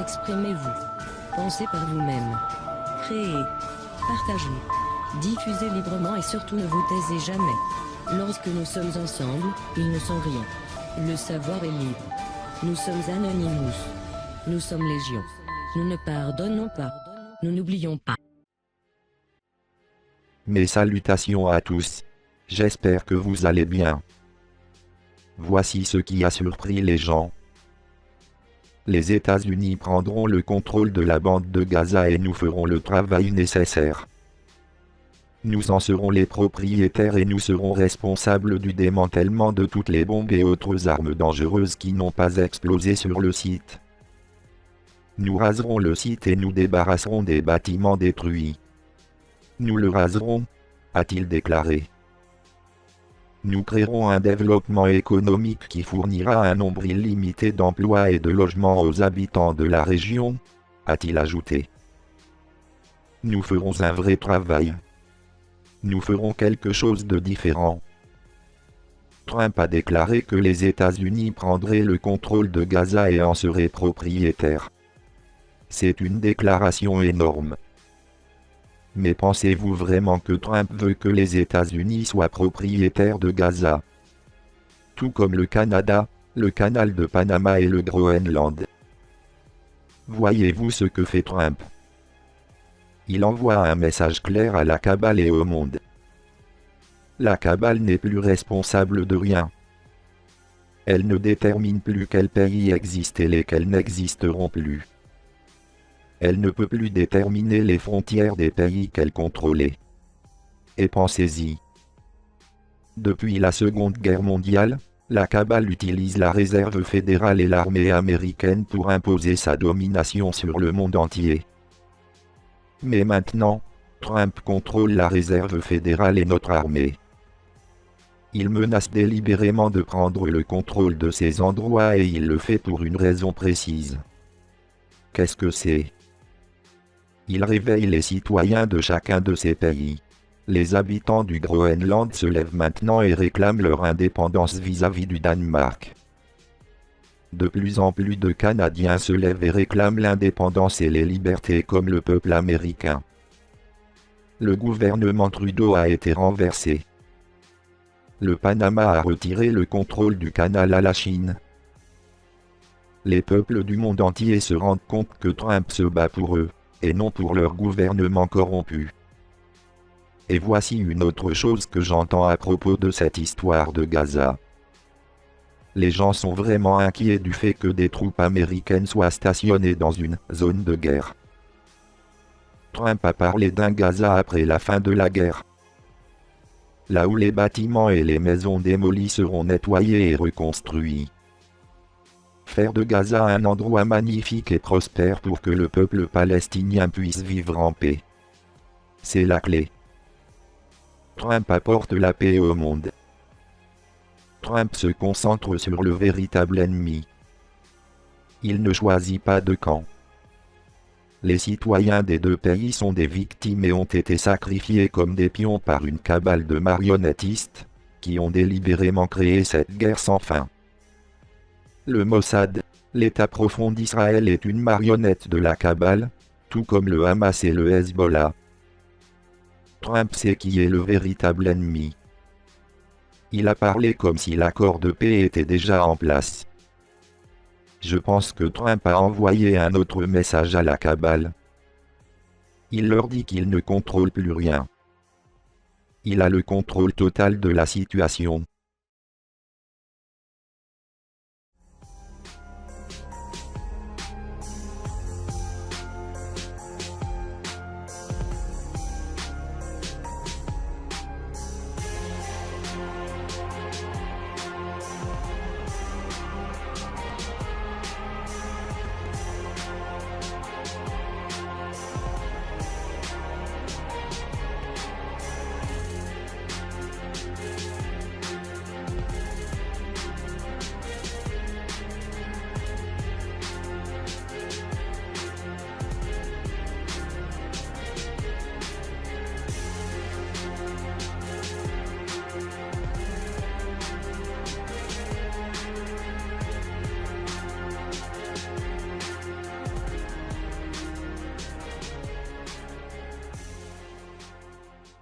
exprimez-vous. Pensez par vous-même. Créez. Partagez. Diffusez librement et surtout ne vous taisez jamais. Lorsque nous sommes ensemble, ils ne sont rien. Le savoir est libre. Nous sommes Anonymous. Nous sommes Légion. Nous ne pardonnons pas. Nous n'oublions pas. Mes salutations à tous. J'espère que vous allez bien. Voici ce qui a surpris les gens. Les États-Unis prendront le contrôle de la bande de Gaza et nous ferons le travail nécessaire. Nous en serons les propriétaires et nous serons responsables du démantèlement de toutes les bombes et autres armes dangereuses qui n'ont pas explosé sur le site. Nous raserons le site et nous débarrasserons des bâtiments détruits. Nous le raserons, a-t-il déclaré. Nous créerons un développement économique qui fournira un nombre illimité d'emplois et de logements aux habitants de la région, a-t-il ajouté. Nous ferons un vrai travail. Nous ferons quelque chose de différent. Trump a déclaré que les États-Unis prendraient le contrôle de Gaza et en seraient propriétaires. C'est une déclaration énorme. Mais pensez-vous vraiment que Trump veut que les États-Unis soient propriétaires de Gaza? Tout comme le Canada, le canal de Panama et le Groenland. Voyez-vous ce que fait Trump? Il envoie un message clair à la cabale et au monde. La cabale n'est plus responsable de rien. Elle ne détermine plus quels pays existent et lesquels n'existeront plus. Elle ne peut plus déterminer les frontières des pays qu'elle contrôlait. Et pensez-y. Depuis la Seconde Guerre mondiale, la cabale utilise la réserve fédérale et l'armée américaine pour imposer sa domination sur le monde entier. Mais maintenant, Trump contrôle la réserve fédérale et notre armée. Il menace délibérément de prendre le contrôle de ces endroits et il le fait pour une raison précise. Qu'est-ce que c'est? Il réveille les citoyens de chacun de ces pays. Les habitants du Groenland se lèvent maintenant et réclament leur indépendance vis-à-vis du Danemark. De plus en plus de Canadiens se lèvent et réclament l'indépendance et les libertés comme le peuple américain. Le gouvernement Trudeau a été renversé. Le Panama a retiré le contrôle du canal à la Chine. Les peuples du monde entier se rendent compte que Trump se bat pour eux, et non pour leur gouvernement corrompu. Et voici une autre chose que j'entends à propos de cette histoire de Gaza. Les gens sont vraiment inquiets du fait que des troupes américaines soient stationnées dans une zone de guerre. Trump a parlé d'un Gaza après la fin de la guerre. Là où les bâtiments et les maisons démolies seront nettoyés et reconstruits. Faire de Gaza un endroit magnifique et prospère pour que le peuple palestinien puisse vivre en paix. C'est la clé. Trump apporte la paix au monde. Trump se concentre sur le véritable ennemi. Il ne choisit pas de camp. Les citoyens des deux pays sont des victimes et ont été sacrifiés comme des pions par une cabale de marionnettistes, qui ont délibérément créé cette guerre sans fin. Le Mossad, l'État profond d'Israël est une marionnette de la cabale, tout comme le Hamas et le Hezbollah. Trump sait qui est le véritable ennemi. Il a parlé comme si l'accord de paix était déjà en place. Je pense que Trump a envoyé un autre message à la cabale. Il leur dit qu'il ne contrôle plus rien. Il a le contrôle total de la situation.